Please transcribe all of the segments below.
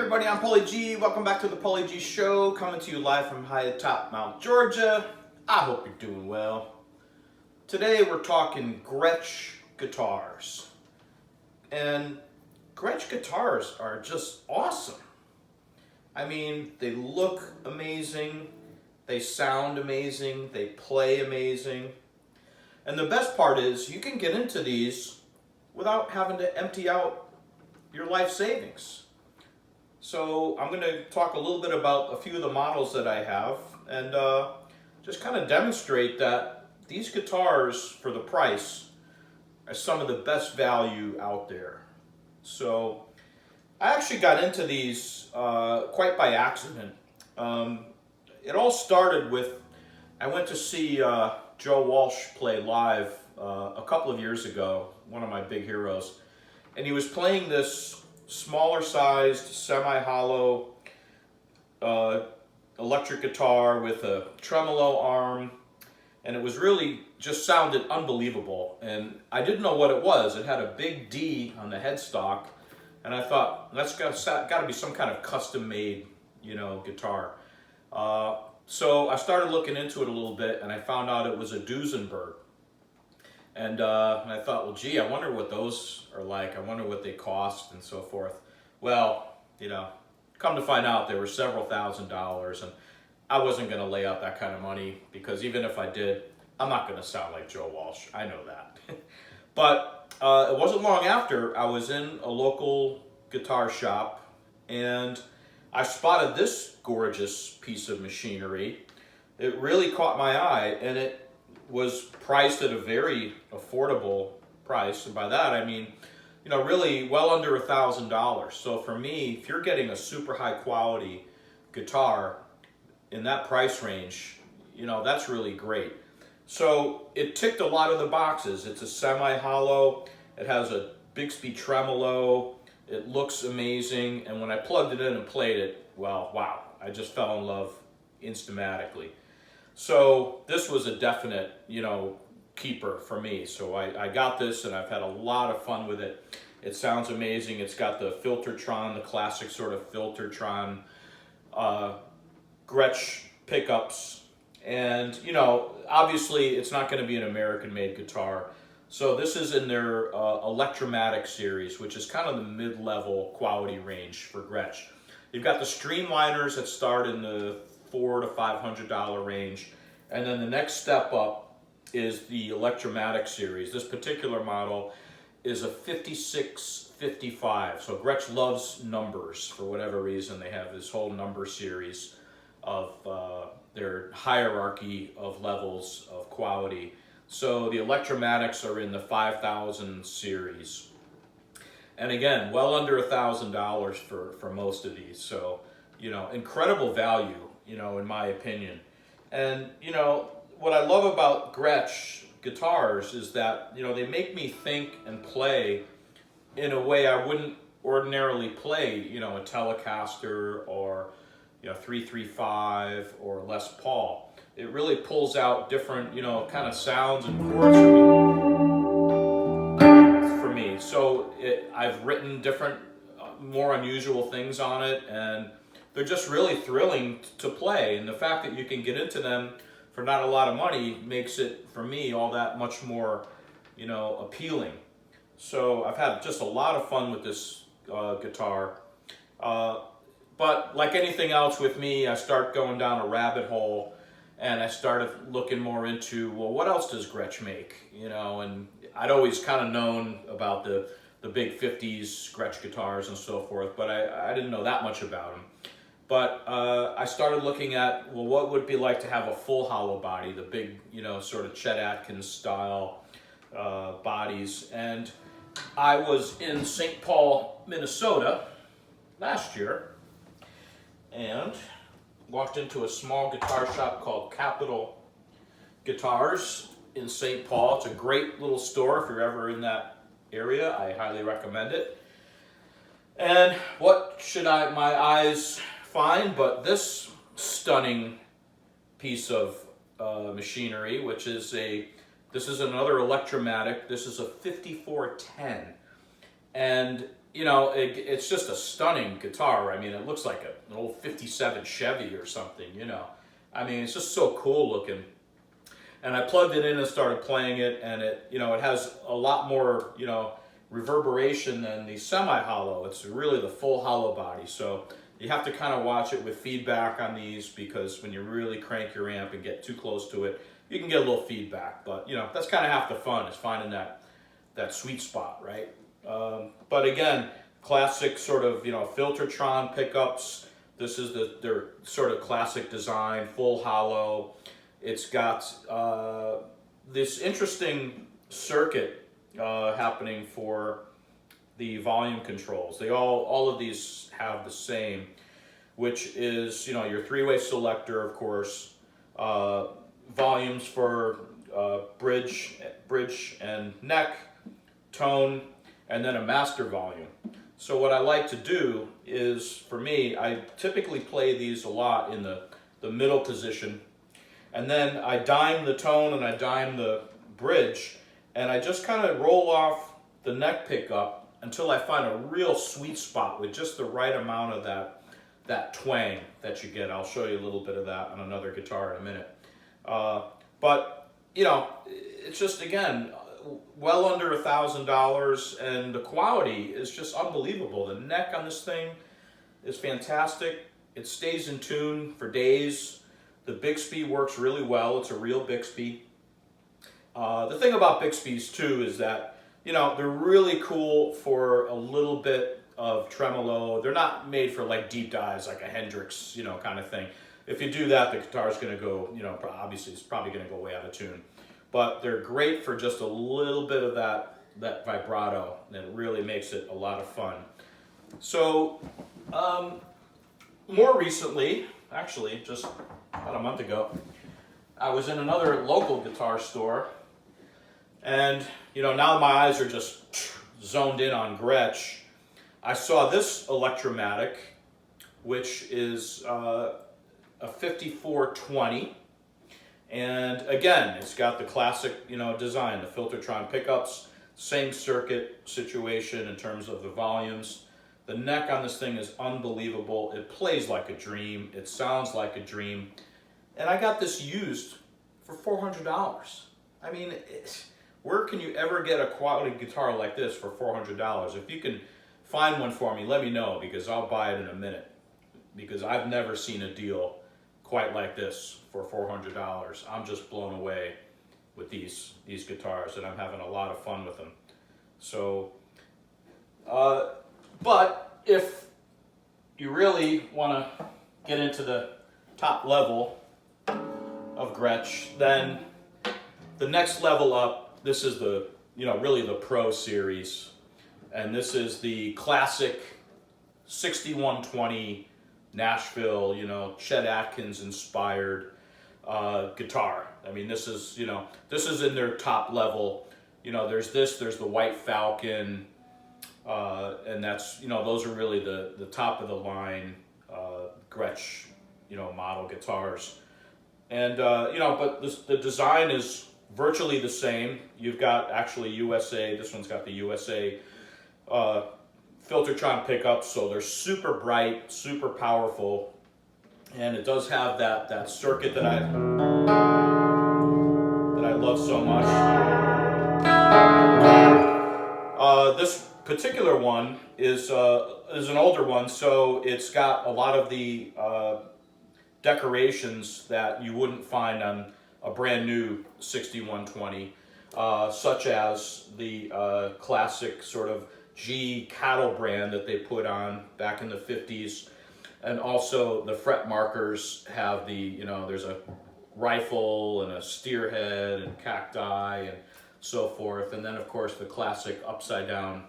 everybody, I'm Paulie G. Welcome back to the Paulie G Show, coming to you live from high atop Mount Georgia. I hope you're doing well. Today we're talking Gretsch guitars. And Gretsch guitars are just awesome. I mean, they look amazing, they sound amazing, they play amazing. And the best part is you can get into these without having to empty out your life savings. So I'm going to talk a little bit about a few of the models that I have and just kind of demonstrate that these guitars for the price are some of the best value out there. So I actually got into these quite by accident. It all started with, I went to see Joe Walsh play live a couple of years ago, one of my big heroes, and he was playing this smaller sized, semi-hollow electric guitar with a tremolo arm, and it was really just sounded unbelievable. And I didn't know what it was. It had a big D on the headstock, and I thought, that's got to be some kind of custom-made, guitar. So I started looking into it a little bit, and I found out it was a Duesenberg. And I thought, well, gee, I wonder what those are like. I wonder what they cost and so forth. Well, come to find out, they were several $1,000s, and I wasn't going to lay out that kind of money because even if I did, I'm not going to sound like Joe Walsh. I know that. But it wasn't long after I was in a local guitar shop, and I spotted this gorgeous piece of machinery. It really caught my eye, and it was priced at a very affordable price, and by that I mean, really well under $1,000. So for me, if you're getting a super high quality guitar in that price range, that's really great. So it ticked a lot of the boxes. It's a semi-hollow, it has a Bixby tremolo, it looks amazing, and when I plugged it in and played it, well, wow, I just fell in love instantly. So this was a definite, keeper for me. So I got this and I've had a lot of fun with it. It sounds amazing. It's got the Filtertron, the classic sort of Filtertron Gretsch pickups. And, obviously it's not going to be an American-made guitar. So this is in their Electromatics series, which is kind of the mid-level quality range for Gretsch. You've got the Streamliners that start in the $400 to $500 range, and then the next step up is the Electromatics series. This particular model is a 5655. So Gretsch loves numbers for whatever reason. They have this whole number series of their hierarchy of levels of quality. So the Electromatics are in the 5000 series, and again, well under $1,000 for most of these. So incredible value, in my opinion. And, what I love about Gretsch guitars is that, they make me think and play in a way I wouldn't ordinarily play, a Telecaster or, 335 or Les Paul. It really pulls out different, kind of sounds and chords for me. So I've written different, more unusual things on it, and they're just really thrilling to play, and the fact that you can get into them for not a lot of money makes it, for me, all that much more, appealing. So I've had just a lot of fun with this guitar. But like anything else with me, I start going down a rabbit hole, and I started looking more into, well, what else does Gretsch make? And I'd always kind of known about the big 50s Gretsch guitars and so forth, but I didn't know that much about them. But I started looking at, well, what would it be like to have a full hollow body, the big, sort of Chet Atkins style bodies. And I was in St. Paul, Minnesota last year, and walked into a small guitar shop called Capitol Guitars in St. Paul. It's a great little store if you're ever in that area. I highly recommend it. And what should my eyes find but this stunning piece of machinery, which is this is another Electromatic. This is a 5410, and you know, it's just a stunning guitar. I mean, it looks like an old 57 Chevy or something, you know. I mean, it's just so cool looking. And I plugged it in and started playing it, and it, you know, it has a lot more, you know, reverberation than the semi-hollow. It's really the full hollow body. So you have to kind of watch it with feedback on these, because when you really crank your amp and get too close to it, you can get a little feedback. But, you know, that's kind of half the fun, is finding that sweet spot, right? But again, classic sort of, you know, Filtertron pickups. This is their sort of classic design, full hollow. It's got this interesting circuit happening for the volume controls. They all of these have the same, which is, you know, your three-way selector, of course, volumes for bridge and neck, tone, and then a master volume. So what I like to do is, for me, I typically play these a lot in the middle position, and then I dime the tone and I dime the bridge, and I just kind of roll off the neck pickup until I find a real sweet spot with just the right amount of that twang that you get. I'll show you a little bit of that on another guitar in a minute. But, you know, it's just, again, well under $1,000, and the quality is just unbelievable. The neck on this thing is fantastic. It stays in tune for days. The Bixby works really well. It's a real Bixby. The thing about Bixbys too is that, you know, they're really cool for a little bit of tremolo. They're not made for like deep dives like a Hendrix, you know, kind of thing. If you do that, the guitar's going to go, you know, obviously it's probably going to go way out of tune. But they're great for just a little bit of that vibrato, and it really makes it a lot of fun. So, more recently, actually just about a month ago, I was in another local guitar store, and, you know, now my eyes are just zoned in on Gretsch. I saw this Electromatic, which is a 5420. And again, it's got the classic, you know, design, the Filtertron pickups, same circuit situation in terms of the volumes. The neck on this thing is unbelievable. It plays like a dream. It sounds like a dream. And I got this used for $400. I mean, where can you ever get a quality guitar like this for $400? If you can find one for me, let me know, because I'll buy it in a minute. Because I've never seen a deal quite like this for $400. I'm just blown away with these guitars, and I'm having a lot of fun with them. So, but if you really want to get into the top level of Gretsch, then the next level up, this is the, you know, really the Pro series, and this is the classic 6120 Nashville, you know, Chet Atkins inspired guitar. I mean, this is, you know, this is in their top level. You know, there's the White Falcon, and that's, you know, those are really the top of the line Gretsch, you know, model guitars. And, you know, but the design is virtually the same. You've got actually USA, this one's got the USA Filtertron pickups, so they're super bright, super powerful, and it does have that circuit that I love so much. This particular one is an older one, so it's got a lot of the decorations that you wouldn't find on a brand new 6120, such as the classic sort of G cattle brand that they put on back in the 50s. And also the fret markers have the, you know, there's a rifle and a steer head and cacti and so forth. And then of course the classic upside down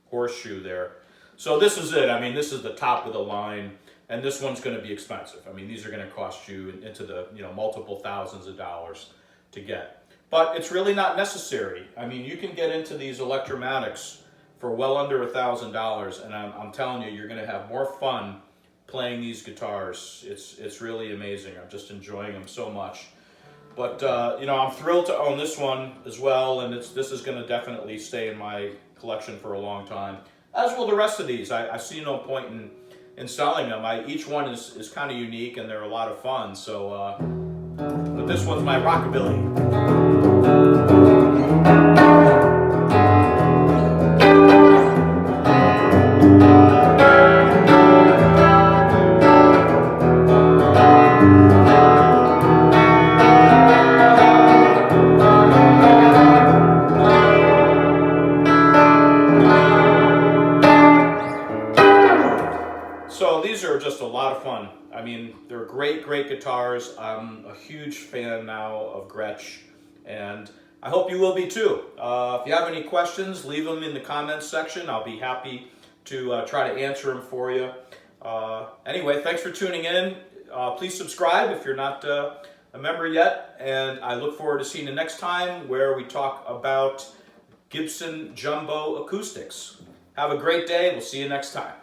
horseshoe there. So this is it. I mean, this is the top of the line, and this one's going to be expensive. I mean, these are going to cost you into the, you know, multiple thousands of dollars to get. But it's really not necessary. I mean, you can get into these Electromatics for well under $1,000, and I'm telling you, you're going to have more fun playing these guitars. It's really amazing. I'm just enjoying them so much. But you know, I'm thrilled to own this one as well, and this is going to definitely stay in my collection for a long time. as will the rest of these. I see no point in selling them. Each one is kind of unique and they're a lot of fun. So, but this one's my rockabilly. So these are just a lot of fun. I mean, they're great guitars. I'm a huge fan now of Gretsch, and I hope you will be too. If you have any questions, leave them in the comments section. I'll be happy to try to answer them for you. Anyway, thanks for tuning in. Please subscribe if you're not a member yet, and I look forward to seeing you next time where we talk about Gibson Jumbo Acoustics. Have a great day. We'll see you next time.